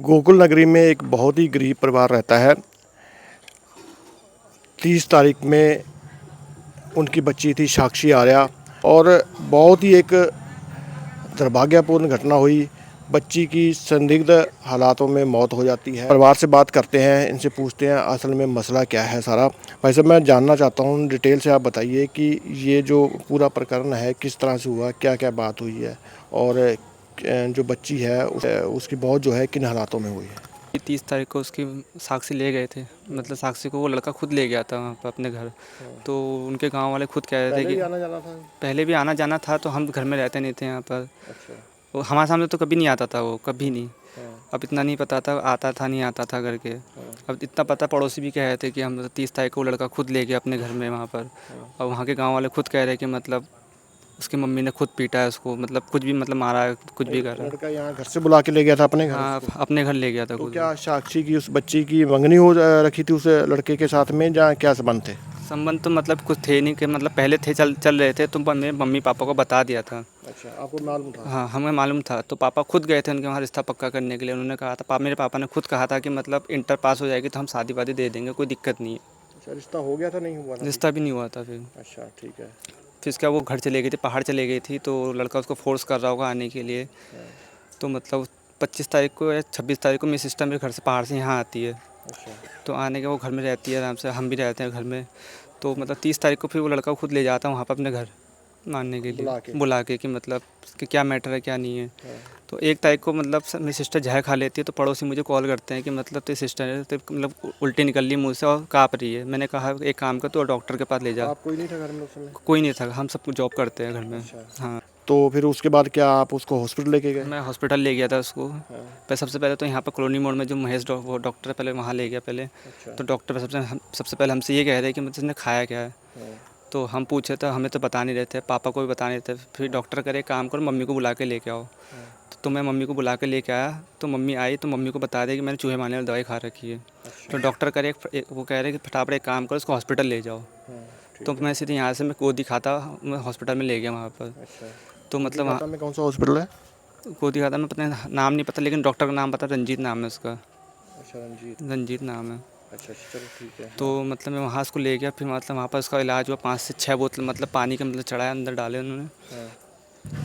गोकुल नगरी में एक बहुत ही गरीब परिवार रहता है। 30 तारीख में उनकी बच्ची थी साक्षी आर्या और बहुत ही एक दुर्भाग्यपूर्ण घटना हुई। बच्ची की संदिग्ध हालातों में मौत हो जाती है। परिवार से बात करते हैं, इनसे पूछते हैं असल में मसला क्या है सारा। भाई साहब, मैं जानना चाहता हूँ, डिटेल से आप बताइए कि ये जो पूरा प्रकरण है किस तरह से हुआ, क्या क्या बात हुई है और जो बच्ची है उसकी मौत जो है किन हालातों में हुई है। 30 तारीख को उसकी साक्षी ले गए थे। मतलब साक्षी को वो लड़का खुद ले गया था वहाँ पर अपने घर। तो उनके गांव वाले खुद कह रहे थे पहले कि भी आना जाना था। पहले भी आना जाना था, तो हम घर में रहते नहीं थे यहाँ पर। अच्छा। वो हमारे सामने तो कभी नहीं आता था, वो कभी नहीं। हाँ। अब इतना नहीं पता था आता था नहीं आता था करके। हाँ। अब इतना पता, पड़ोसी भी कह रहे थे कि हम 30 तारीख को वो लड़का खुद ले गया अपने घर में वहाँ पर। हाँ। और वहाँ के गाँव वाले खुद कह रहे हैं कि मतलब उसकी मम्मी ने खुद पीटा है उसको, मतलब कुछ भी मतलब मारा है, कुछ भी करा है। लड़का यहाँ घर से बुला के ले गया था अपने घर हाँ, उसको। अपने घर ले गया था तो खुद। क्या साक्षी की उस बच्ची की मंगनी हो रखी थी उस लड़के के साथ में, या क्या संबंध थे। संबंध तो मतलब कुछ थे नहीं, कि मतलब पहले थे, चल चल रहे थे, तो मेरे मम्मी पापा को बता दिया था। अच्छा, आपको मालूम था। हाँ, हमें मालूम था, तो पापा खुद गए थे उनके वहाँ रिश्ता पक्का करने के लिए। उन्होंने कहा था, मेरे पापा ने खुद कहा था कि मतलब इंटर पास हो जाएगी तो हम शादी वादी दे देंगे, कोई दिक्कत नहीं है। अच्छा, रिश्ता हो गया था, नहीं हुआ था अभी। रिश्ता भी नहीं हुआ था फिर। अच्छा, ठीक है। फिर उसके बाद वो घर चले गई थी, पहाड़ चले गई थी, तो लड़का उसको फोर्स कर रहा होगा आने के लिए। हाँ। तो मतलब 25 तारीख को या 26 तारीख को मेरी सिस्टर मेरे घर से पहाड़ से यहाँ आती है। अच्छा। तो आने के वो घर में रहती है आराम से, हम भी रहते हैं घर में। तो मतलब 30 तारीख को फिर वो लड़का खुद ले जाता है वहाँ पर अपने घर मानने के लिए, बुला के। बुला के, कि मतलब कि क्या मैटर है क्या नहीं है। हाँ। तो 1 तारीख को मतलब मेरी सिस्टर जहर खा लेती है, तो पड़ोसी मुझे कॉल करते हैं कि मतलब तेरी सिस्टर है तो मतलब उल्टी निकल रही मुँह से और काँप रही है। मैंने कहा एक काम कर, तो डॉक्टर के पास ले जा। आप कोई नहीं था घर में उस समय। कोई नहीं था, हम सब जॉब करते हैं घर में। अच्छा। हाँ, तो फिर उसके बाद क्या आप उसको हॉस्पिटल लेके गए। मैं हॉस्पिटल ले गया था उसको। हाँ। सबसे पहले तो यहाँ पर कॉलोनी मोड़ में जो महेश वो डॉक्टर है, पहले वहाँ ले गया पहले। अच्छा। तो डॉक्टर सबसे पहले हमसे ये कह रहे हैं कि मतलब इसने खाया क्या है। हाँ। तो हम पूछे तो हमें तो बता नहीं रहे थे, पापा को भी बता नहीं रहे थे। फिर डॉक्टर करे, काम करो मम्मी को बुला के लेके आओ। हाँ। तो मैं मम्मी को बुला के लेके आया, तो मम्मी आई तो मम्मी को बता दिया कि मैंने चूहे मारने वाली दवाई खा रखी है। अच्छा। तो डॉक्टर करे वो कह रहे कि फटाफट एक काम करो, उसको हॉस्पिटल ले जाओ। हाँ। तो ठीक है। मैं सीधे यहाँ से मैं गोदी खाता मैं हॉस्पिटल में ले गया वहाँ पर। अच्छा। तो मतलब कोलकाता में कौन सा हॉस्पिटल है। गोदी खाता में पता नहीं, नाम नहीं पता, लेकिन डॉक्टर का नाम पता, रंजीत नाम है उसका। अच्छा, रंजीत। रंजीत नाम है। अच्छा अच्छा, चलो ठीक है। तो हाँ। मतलब मैं वहाँ उसको ले गया, फिर मतलब वहाँ पर उसका इलाज हुआ। 5 से 6 बोतल मतलब पानी के मतलब चढ़ाया, अंदर डाले उन्होंने। हाँ।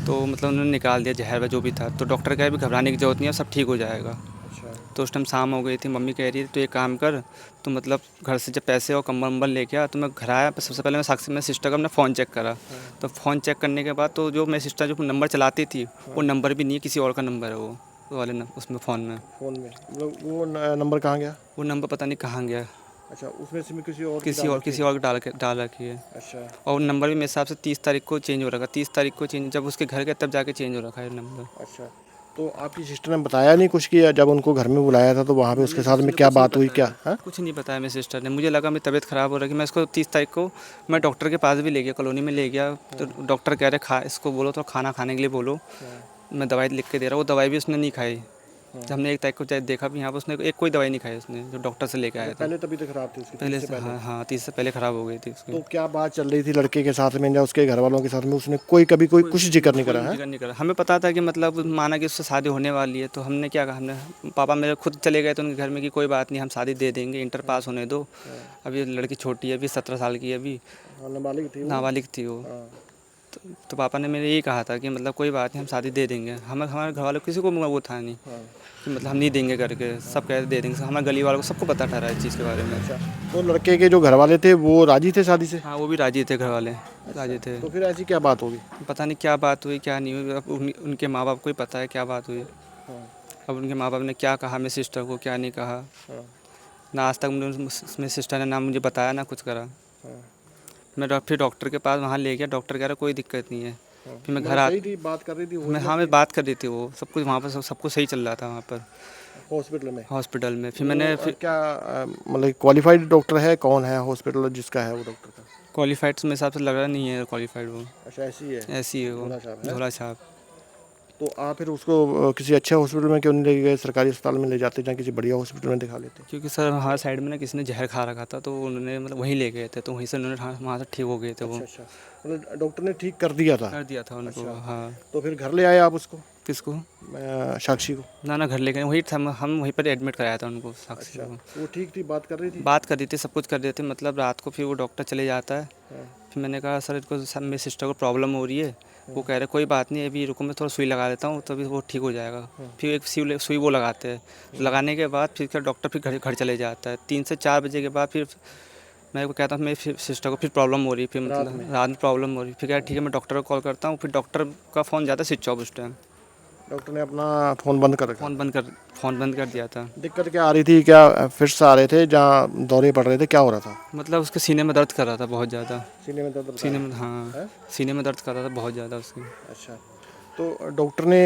तो मतलब उन्होंने निकाल दिया जहर व जो भी था। तो डॉक्टर कहा भी घबराने की ज़रूरत नहीं है, सब ठीक हो जाएगा। अच्छा। तो उस टाइम शाम हो गई थी। मम्मी कह रही थी तो एक काम कर, तो मतलब घर से जब पैसे और कम्बल वम्बल लेके आ, तो मैं घर आया। सबसे पहले मैं साक्षी में सिस्टर का अपना फ़ोन चेक करा। हाँ। तो फ़ोन चेक करने के बाद तो जो मेरी सिस्टर जो नंबर चलाती थी, हाँ। वो नंबर भी नहीं है, किसी और का नंबर है वो वाले उसमें फ़ोन में। फ़ोन में मतलब वो नंबर कहाँ गया। वो नंबर पता नहीं कहाँ गया, अच्छा, उसमें सिम किसी और की डाल रखी है। किसी और को डाल रखी है। अच्छा। और नंबर भी मेरे हिसाब से 30 तारीख को चेंज हो रखा है। 30 तारीख को चेंज, जब उसके घर गए तब जाके चेंज हो रखा है नंबर। अच्छा, तो आपकी सिस्टर ने बताया नहीं कुछ कि जब उनको घर में बुलाया था तो वहाँ पे उसके मेरी साथ सिस्टर में ने क्या कुछ नहीं बात हुई क्या। बताया, हाँ। कुछ नहीं बताया मेरी सिस्टर ने। मुझे लगा मेरी तबीयत ख़राब हो रही है। मैं इसको 30 तारीख को मैं डॉक्टर के पास भी ले गया, कॉलोनी में ले गया। तो डॉक्टर कह रहे खा इसको बोलो, तो खाना खाने के लिए बोलो, हाँ। मैं दवाई लिख के दे रहा हूँ। वो दवाई भी उसने नहीं खाई। हाँ। जब हमने 1 तारीख को देखा भी यहाँ पर, उसने एक कोई दवाई नहीं खाई उसने, जो डॉक्टर से लेके अच्छा, आए थे। पहले तबीयत खराब थी उसकी 30 पहले से से, पहले। हाँ हाँ, 30 से पहले ख़राब हो गई थी उसकी। तो क्या बात चल रही थी लड़के के साथ में या उसके घर वालों के साथ में, उसने कभी कोई कुछ जिक्र नहीं करा है। जिक्र नहीं करा। हमें पता था कि मतलब माना कि उससे शादी होने वाली है, तो हमने क्या कहा, हमने पापा मेरे खुद चले गए थे उनके घर में कि कोई बात नहीं, हम शादी दे देंगे, इंटर पास होने दो। हाँ। अभी लड़की छोटी है, अभी 17 साल की है अभी, हाँ, नाबालिग थी वो। नाबालिग थी वो। हाँ। तो पापा ने मेरे यही कहा था कि मतलब कोई बात नहीं, हम शादी दे देंगे। हमारे घर वालों किसी को वो था नहीं हाँ। कि मतलब हम नहीं देंगे करके, सब कह दे देंगे। हमारे गली वालों को सबको पता ठहरा इस चीज़ के बारे में। अच्छा, तो लड़के के जो घर वाले थे वो राजी थे शादी से। हाँ, वो भी राजी थे, घर वाले अच्छा, राजी थे। तो फिर ऐसी क्या बात होगी। पता नहीं क्या बात हुई क्या नहीं हुई, अब उनके माँ बाप को ही पता है क्या बात हुई। हाँ। अब उनके माँ बाप ने क्या कहा मेरी सिस्टर को, क्या नहीं कहा, हाँ। ना आज तक मेरी सिस्टर ने ना मुझे बताया ना कुछ करा। हाँ। मैं फिर डॉक्टर के पास वहाँ ले गया। डॉक्टर कह रहा कोई दिक्कत नहीं है। हाँ, फिर मैं घर मतलब आ सही थी, बात कर रही थी, हो मैं रही हाँ, मैं आपकी बात कर रही थी, वो सब कुछ वहाँ पर सब कुछ सही चल रहा था वहाँ पर हॉस्पिटल में। हॉस्पिटल में। फिर वो मैंने फिर क्या मतलब क्वालिफाइड डॉक्टर है, कौन है हॉस्पिटल जिसका है वो डॉक्टर का। क्वालिफाइड तो मेरे हिसाब से लग रहा नहीं है क्वालिफाइड वो, अच्छा, ऐसी है। ऐसी है वो, झोला छाप है। झोला छाप। तो आप फिर उसको किसी अच्छे हॉस्पिटल में क्यों नहीं ले गए, सरकारी अस्पताल में ले जाते या किसी बढ़िया हॉस्पिटल में दिखा लेते। क्योंकि सर हमारे साइड में ना किसी ने जहर खा रखा था, तो उन्होंने मतलब वहीं ले गए थे, तो वहीं से उन्होंने वहाँ से ठीक हो गए थे वो। अच्छा अच्छा, मतलब डॉक्टर ने ठीक कर दिया था। कर दिया था उनको, अच्छा, हाँ। तो फिर घर ले आए आप उसको। किसको? साक्षी को? ना ना घर लेके वहीं हम वहीं पर एडमिट कराया था उनको, साक्षी को। वो ठीक थी, बात कर रही थी? बात कर रही थी, सब कुछ कर रहे थे, मतलब रात को फिर वो डॉक्टर चले जाता है। हाँ। फिर मैंने कहा सर इसको मेरी सिस्टर को प्रॉब्लम हो रही है। वो कह रहे कोई बात नहीं, अभी रुको मैं थोड़ा सुई लगा देता हूँ तभी वो ठीक हो जाएगा। फिर एक सुई वो लगाते हैं, लगाने के बाद फिर क्या डॉक्टर फिर घर घर चले जाता है। 3 से 4 बजे के बाद फिर मैं को कहता हूँ मेरी सिस्टर को फिर प्रॉब्लम हो रही है, फिर मतलब रात में प्रॉब्लम हो रही है। फिर क्या ठीक है मैं डॉक्टर को कॉल करता हूँ, फिर डॉक्टर का फ़ोन जाता है स्विच ऑफ उस टाइम। डॉक्टर ने अपना फ़ोन बंद कर रखा? फ़ोन बंद कर दिया था। दिक्कत क्या आ रही थी? क्या फिट्स आ रहे थे जहाँ दौरे पड़ रहे थे, क्या हो रहा था? मतलब उसके सीने में दर्द कर रहा था बहुत ज़्यादा। सीने में दर्द? सीने में, हाँ, है? सीने में दर्द कर रहा था बहुत ज़्यादा उसके। अच्छा, तो डॉक्टर ने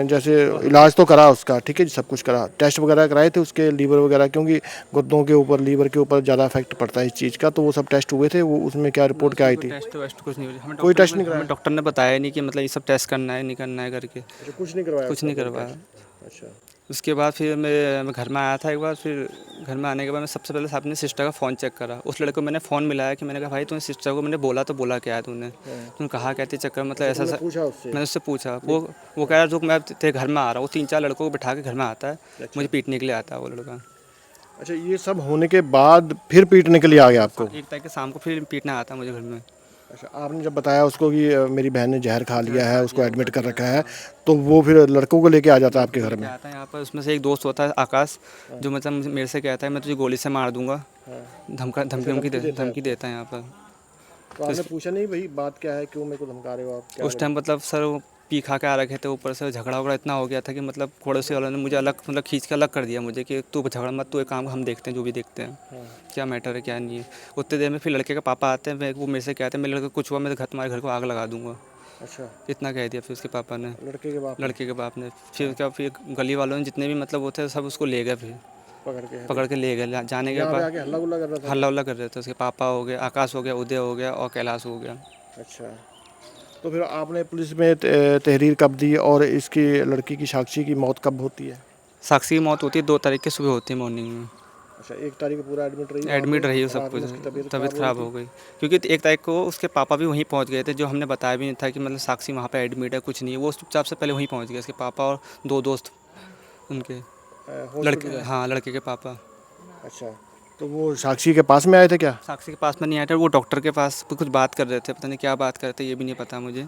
जैसे इलाज तो करा उसका, ठीक है जी, सब कुछ करा, टेस्ट वगैरह कराए थे उसके लीवर वगैरह, क्योंकि गुर्दों के ऊपर लीवर के ऊपर ज़्यादा इफेक्ट पड़ता है इस चीज़ का, तो वो सब टेस्ट हुए थे? वो उसमें क्या रिपोर्ट क्या आई थी? टेस्ट वेस्ट कुछ नहीं हुई, हमें कोई टेस्ट नहीं हमें कराया? डॉक्टर ने बताया नहीं कि मतलब ये सब टेस्ट करना है नहीं करना है करके। अच्छा, कुछ नहीं करवाया? कुछ नहीं करवाया। अच्छा। उसके बाद फिर मैं घर में आया था एक बार। फिर घर में आने के बाद मैं सबसे पहले अपने सिस्टर का फ़ोन चेक करा। उस लड़के को मैंने फ़ोन मिलाया कि मैंने कहा भाई तूने सिस्टर को, मैंने बोला तो बोला क्या है तूने कहा क्या थी चक्कर, मतलब ऐसा ऐसा। पूछा उससे? मैंने उससे पूछा, वो कह रहा रुक मैं तेरे घर में आ रहा हूँ। 3-4 लड़कों को बिठा के घर में आता है, मुझे पीटने के लिए आता है वो लड़का। अच्छा, ये सब होने के बाद फिर पीटने के लिए आ गया आपको? 1 तारीख के शाम को फिर पीटना आता है मुझे घर में। अच्छा, आपने जब बताया उसको कि मेरी बहन ने जहर खा लिया है, उसको एडमिट कर रखा है, तो वो फिर लड़कों को लेके आ जाता है आपके घर में? आता है यहाँ पर, उसमें से एक दोस्त होता है आकाश, जो मतलब मेरे से कहता है मैं तुझे गोली से मार दूंगा। धमकी देता है यहाँ पर। तो आपने पूछा नहीं भाई बात क्या है, क्यों मेरे को धमका रहे हो आप, क्या? उस टाइम मतलब सर वो पी खा के आ रखे थे, ऊपर से झगड़ा वगड़ा इतना हो गया था कि मतलब पड़ोसी वालों ने मुझे अलग, मतलब खींच के अलग कर दिया मुझे कि तू झगड़ा मत, तू एक काम हम देखते हैं जो भी देखते हैं क्या मैटर है क्या नहीं है। उतने देर में फिर लड़के का पापा आते हैं, वो मेरे से कहते हैं मेरे लड़के कुछ हुआ मैं तुम्हारे घर को आग लगा दूंगा। अच्छा, इतना कह दिया फिर उसके पापा ने, लड़के के बाप ने। फिर क्या, फिर गली वालों ने जितने भी मतलब वो थे सब उसको ले गए, फिर पकड़ के ले गए। जाने के बाद हल्ला गुल्ला कर रहा था? हल्ला उल्ला कर रहे थे उसके पापा हो गए, आकाश हो गया, उदय हो गया और कैलाश हो गया। अच्छा, तो फिर आपने पुलिस में तहरीर कब दी, और इसकी लड़की की साक्षी की मौत कब होती है? साक्षी की मौत होती है 2 तारीख की सुबह होती है मॉर्निंग में। अच्छा, 1 तारीख को पूरा एडमिट रही? एडमिट रही हो सब कुछ, तबीयत ख़राब हो गई। क्योंकि 1 तारीख को उसके पापा भी वहीं पहुंच गए थे, जो हमने बताया भी नहीं था कि मतलब साक्षी वहाँ पे एडमिट है, कुछ नहीं है। वो चुपचाप से पहले वहीं पहुंच गए, उसके पापा और 2 दोस्त उनके, लड़के, हाँ लड़के के पापा। अच्छा, तो वो साक्षी के पास में आए थे क्या? साक्षी के पास में नहीं आया था, वो डॉक्टर के पास कुछ बात कर रहे थे, पता नहीं क्या बात कर रहे थे ये भी नहीं पता मुझे।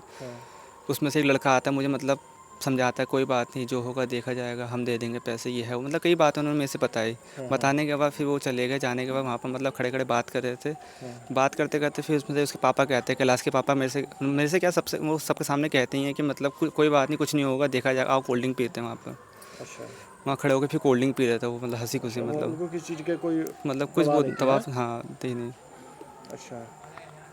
उसमें से एक लड़का आता है, मुझे मतलब समझाता है कोई बात नहीं जो होगा देखा जाएगा, हम दे देंगे पैसे, ये है वो, मतलब कई बातें उन्होंने मेरे से बताई। बताने के बाद फिर वो चले गए। जाने के बाद वहाँ पर मतलब खड़े खड़े बात कर रहे थे। बात करते करते फिर उसमें से उसके पापा कहते हैं, कैलाश के पापा मेरे से क्या, सबसे वो सबके सामने कहते ही हैं कि मतलब कोई बात नहीं, कुछ नहीं होगा, देखा जाएगा, आओ कोल्ड ड्रिंक पीते हैं वहाँ पर। अच्छा, वहाँ खड़े होकर फिर कोल्ड ड्रिंक पी रहे थे वो, मतलब हंसी खुशी, मतलब उनको किसी चीज़ के कोई मतलब कुछ वो दबाव, हाँ नहीं। अच्छा,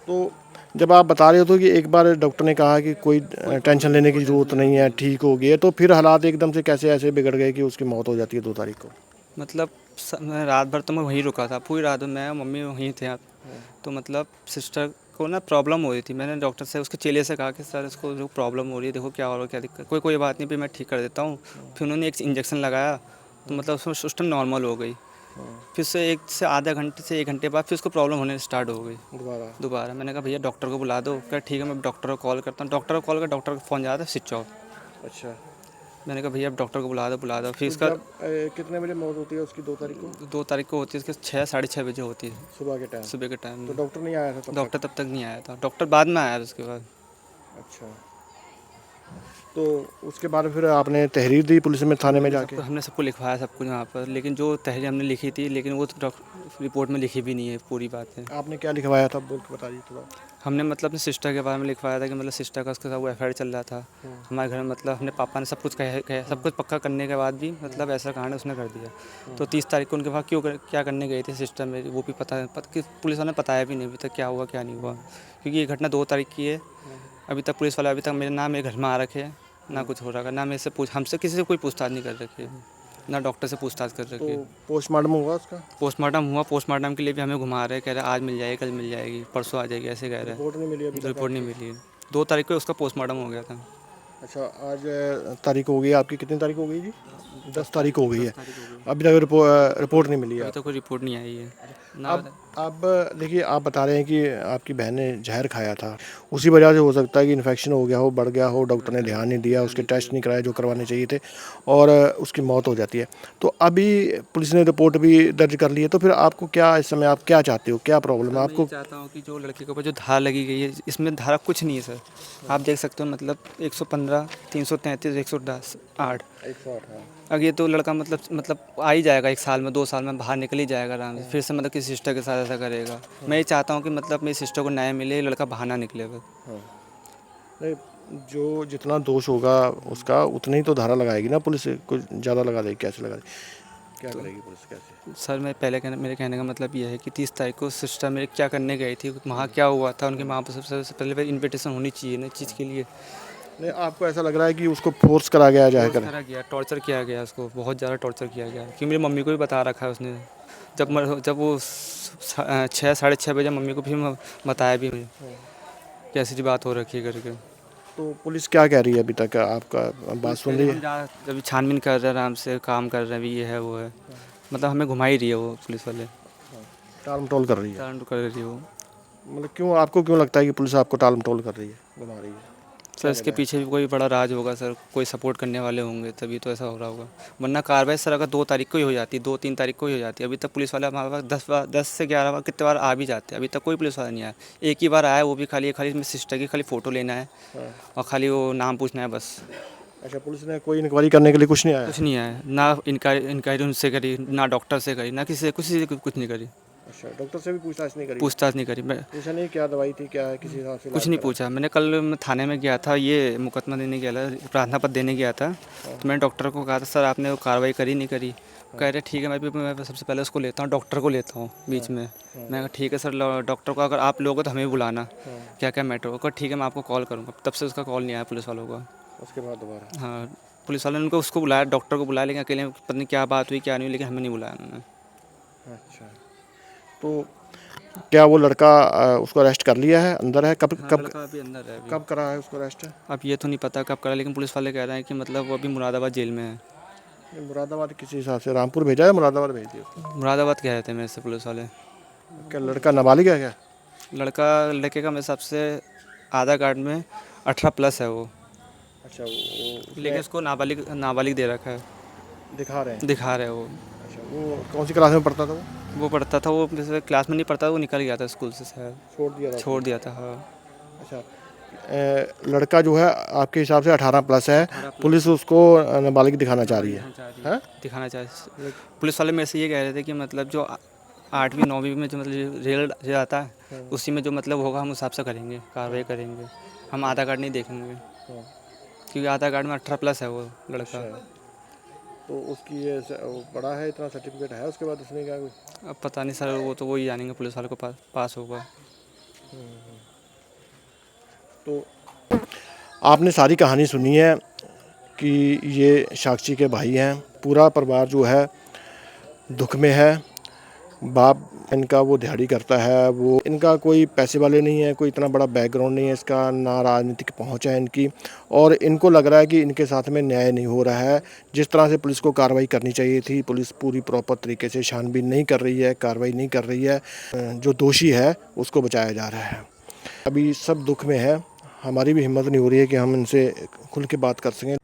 तो जब आप बता रहे हो तो कि एक बार डॉक्टर ने कहा कि कोई टेंशन लेने की ज़रूरत नहीं है, ठीक हो गई है, तो फिर हालात एकदम से कैसे ऐसे बिगड़ गए कि उसकी मौत हो जाती है 2 तारीख को? मतलब मैं रात भर तो मैं वहीं रुका था, पूरी रात मैं और मम्मी वहीं थे आप। तो मतलब सिस्टर को ना प्रॉब्लम हो रही थी। मैंने डॉक्टर से, उसके चेले से कहा कि सर इसको जो प्रॉब्लम हो रही है, देखो क्या हो रहा है, क्या दिक्कत, कोई बात नहीं, फिर मैं ठीक कर देता हूँ। फिर उन्होंने एक इंजेक्शन लगाया, तो मतलब उसमें सिस्टम नॉर्मल हो गई। फिर से 1 से आधा घंटे से 1 घंटे बाद फिर उसको प्रॉब्लम होने स्टार्ट हो गई दोबारा। मैंने कहा भैया डॉक्टर को बुला दो। क्या ठीक है मैं डॉक्टर को कॉल करता हूँ। डॉक्टर को कॉल कर, डॉक्टर का फ़ोन जाता है स्विच ऑफ। अच्छा, मैंने कहा भैया अब डॉक्टर को बुला दो। फिर इसका कितने बजे मौत होती है उसकी 2 तारीख को? 2 तारीख को होती है, इसके 6 साढ़े 6 बजे होती है, सुबह के टाइम में। तो डॉक्टर नहीं आया था डॉक्टर तब तक नहीं आया था, डॉक्टर बाद में आया उसके बाद। अच्छा, तो उसके बाद फिर आपने तहरीर दी पुलिस में, थाने में जाके? हमने सबको लिखवाया सब कुछ वहाँ पर, लेकिन जो तहरीर हमने लिखी थी, लेकिन वो रिपोर्ट में लिखी भी नहीं है पूरी बातें। आपने क्या लिखवाया था, बोल के बताइए थोड़ा। हमने मतलब अपनी सिस्टर के बारे में लिखवाया था कि मतलब सिस्टर का उसके साथ वो एफआईआर चल रहा था हमारे घर में। मतलब अपने पापा ने सब कुछ कह सब कुछ पक्का करने के बाद भी मतलब ऐसा कांड उसने कर दिया। तो 30 तारीख को उनके पास क्या करने गई थी सिस्टर मेरी, वो भी कि पुलिस वालों ने बताया भी नहीं अभी तक क्या हुआ क्या नहीं हुआ, क्योंकि ये घटना 2 तारीख की है। अभी तक पुलिस वाले अभी तक मेरे घर में आ रखे हैं, ना कुछ हो रहा है, ना मेरे से हमसे किसी से कोई पूछताछ नहीं कर रखी है, ना डॉक्टर से पूछताछ कर रखी है। तो पोस्टमार्टम हुआ उसका? पोस्टमार्टम हुआ, पोस्टमार्टम के लिए भी हमें घुमा रहे हैं, कह रहे आज मिल जाएगी, कल मिल जाएगी, परसों आ जाएगी, ऐसे कह रहे हैं। रिपोर्ट नहीं मिली अभी तक? रिपोर्ट नहीं मिली है। 2 तारीख को उसका पोस्टमार्टम हो गया था। अच्छा, आज तारीख हो गई आपकी, कितनी तारीख हो गई जी? 10 तारीख हो गई है, अभी तक रिपोर्ट नहीं मिली है? अभी तक कोई रिपोर्ट नहीं आई है ना। अब अब देखिए, आप बता रहे हैं कि आपकी बहन ने जहर खाया था, उसी वजह से हो सकता है कि इन्फेक्शन हो गया हो, बढ़ गया हो, डॉक्टर ने ध्यान नहीं दिया, उसके टेस्ट नहीं कराए जो करवाने चाहिए थे, और उसकी मौत हो जाती है। तो अभी पुलिस ने रिपोर्ट भी दर्ज कर ली है, तो फिर आपको क्या इस समय आप क्या चाहते हो, क्या प्रॉब्लम सर है मैं ये आपको? चाहता हूँ कि जो लड़के के ऊपर जो धार लगी गई है, इसमें धारा कुछ नहीं है सर। आप देख सकते हो मतलब 115, 333, 110, 8। 108, हाँ। अब ये तो लड़का मतलब आ ही जाएगा 1 साल में, 2 साल में बाहर निकल ही जाएगा आराम से। फिर से मतलब किसी सिस्टर के साथ ऐसा करेगा। मैं ये चाहता हूँ कि मतलब मेरी सिस्टर को न्याय मिले, ये लड़का बाहर ना निकले बस। हाँ। नहीं, जो जितना दोष होगा उसका उतनी ही तो धारा लगाएगी ना पुलिस, कुछ ज़्यादा लगा देगी, कैसे लगा देगी, क्या तो करेगी पुलिस, कैसे? सर मैं पहले मेरे कहने का मतलब ये है कि 30 तारीख को सिस्टर मेरे क्या करने गई थी, वहाँ क्या हुआ था, उनके वहाँ पर सबसे पहले इन्विटेशन होनी चाहिए ना इस चीज़ के लिए। नहीं, आपको ऐसा लग रहा है कि उसको फोर्स करा गया जाए फोर्स कर? करा गया, टॉर्चर किया गया उसको, बहुत ज़्यादा टॉर्चर किया गया। कि मेरी मम्मी को भी बता रखा है उसने, जब वो 6, साढ़े 6 बजे मम्मी को भी बताया भी मुझे कि ऐसी बात हो रखी है करके। तो पुलिस क्या कह रही है अभी तक, आपका बात सुन रही हम है? जब छानबीन कर रहे हैं, आराम से काम कर रहे हैं, भी ये है वो है, मतलब हमें घुमा ही रही है वो पुलिस वाले, टाल मटोल कर रही है? टाल कर रही है वो। मतलब क्यों, आपको क्यों लगता है कि पुलिस आपको टाल मटोल कर रही है, घुमा रही है? सर क्या इसके वजह है? पीछे भी कोई बड़ा राज होगा सर, कोई सपोर्ट करने वाले होंगे तभी तो ऐसा हो रहा होगा। वरना कार्रवाई सर अगर 2 तारीख को ही हो जाती, 2-3 तारीख को ही हो जाती। अभी तक पुलिस वाले हमारे पास 10 से 11 बार कितने बार आ भी जाते हैं, अभी तक कोई पुलिस वाला नहीं आया। एक ही बार आया, वो भी खाली मेरी सिस्टर की खाली फ़ोटो लेना है हाँ। और खाली वो नाम पूछना है बस। अच्छा, पुलिस ने कोई इंक्वायरी करने के लिए कुछ नहीं आया? कुछ नहीं आया, ना इंक्वायरी उनसे करी, ना डॉक्टर से करी, ना किसी से कुछ नहीं करी, अच्छा, डॉक्टर से भी पूछताछ नहीं करी? पूछताछ नहीं करी। मैं पूछा नहीं क्या दवाई थी, क्या है, किसी हिसाब से कुछ इलाज नहीं करा? पूछा। मैंने कल मैं थाने में गया था, ये मुकदमा देने गया था, प्रार्थना पत्र देने गया था। तो मैंने डॉक्टर को कहा था सर आपने वो कार्रवाई करी नहीं करी। कह रहे ठीक है, मैं सबसे पहले उसको लेता हूँ, डॉक्टर को लेता हूँ बीच में। मैं कहा ठीक है सर, डॉक्टर को अगर आप लोगे तो हमें भी बुलाना, क्या क्या मैटर होगा। ठीक है मैं आपको कॉल करूँगा। तब से उसका कॉल नहीं आया पुलिस वालों का। उसके बाद दोबारा? हाँ, पुलिस वालों ने उसको बुलाया, डॉक्टर को बुलाया, लेकिन अकेले पता नहीं क्या बात हुई क्या नहीं हुई, लेकिन हमें नहीं बुलाया उन्होंने। अच्छा, तो क्या वो लड़का उसको अरेस्ट कर लिया है, अंदर है? कब हाँ कब लड़का अभी अंदर है अभी। कब करा है उसको अरेस्ट? अब ये तो नहीं पता कब करा, लेकिन पुलिस वाले कह रहे हैं कि मतलब वो अभी मुरादाबाद जेल में है। मुरादाबाद किसी हिसाब से रामपुर भेजा है, मुरादाबाद भेज दिया उसको? मुरादाबाद कह रहे थे मेरे से पुलिस वाले। क्या लड़का नाबालिग है क्या? लड़के का मेरे हिसाब से आधार कार्ड में 18 प्लस है वो, अच्छा, वो लेकिन उसमें उसको नाबालिग नाबालिग दे रखा है, दिखा रहे हैं? दिखा रहे हैं वो। अच्छा, वो कौन सी क्लास में पढ़ता था वो? वो पढ़ता था, वो जैसे क्लास में नहीं पढ़ता, वो निकल गया था स्कूल से शायद, छोड़ दिया था छोड़ उसने? दिया था। हाँ अच्छा, लड़का जो है आपके हिसाब से 18 प्लस है, 18 पुलिस उसको नाबालिग दिखाना चाह रही है? दिखाना चाह रही हैं? है, दिखाना चाह पुलिस वाले मेरे से ये कह रहे थे कि मतलब जो 8वीं 9वीं में जो मतलब रिजल्ट आता है, उसी में जो मतलब होगा हम उस हिसाब से करेंगे, कार्रवाई करेंगे। हम आधार कार्ड नहीं देखेंगे, हाँ। क्योंकि आधार कार्ड में 18 प्लस है वो लड़का। अच्छा, तो उसकी ये वो पढ़ा है, इतना सर्टिफिकेट है उसके बाद उसने क्या? अब पता नहीं सर, वो तो वही जानेंगे, पुलिस वाले को पास होगा। तो आपने सारी कहानी सुनी है कि ये साक्षी के भाई हैं, पूरा परिवार जो है दुख में है। बाप इनका वो दिहाड़ी करता है, वो इनका कोई पैसे वाले नहीं है, कोई इतना बड़ा बैकग्राउंड नहीं है इसका, ना राजनीतिक पहुंच है इनकी, और इनको लग रहा है कि इनके साथ में न्याय नहीं हो रहा है। जिस तरह से पुलिस को कार्रवाई करनी चाहिए थी, पुलिस पूरी प्रॉपर तरीके से छानबीन नहीं कर रही है, कार्रवाई नहीं कर रही है, जो दोषी है उसको बचाया जा रहा है। अभी सब दुख में है, हमारी भी हिम्मत नहीं हो रही है कि हम इनसे खुल के बात कर सकें।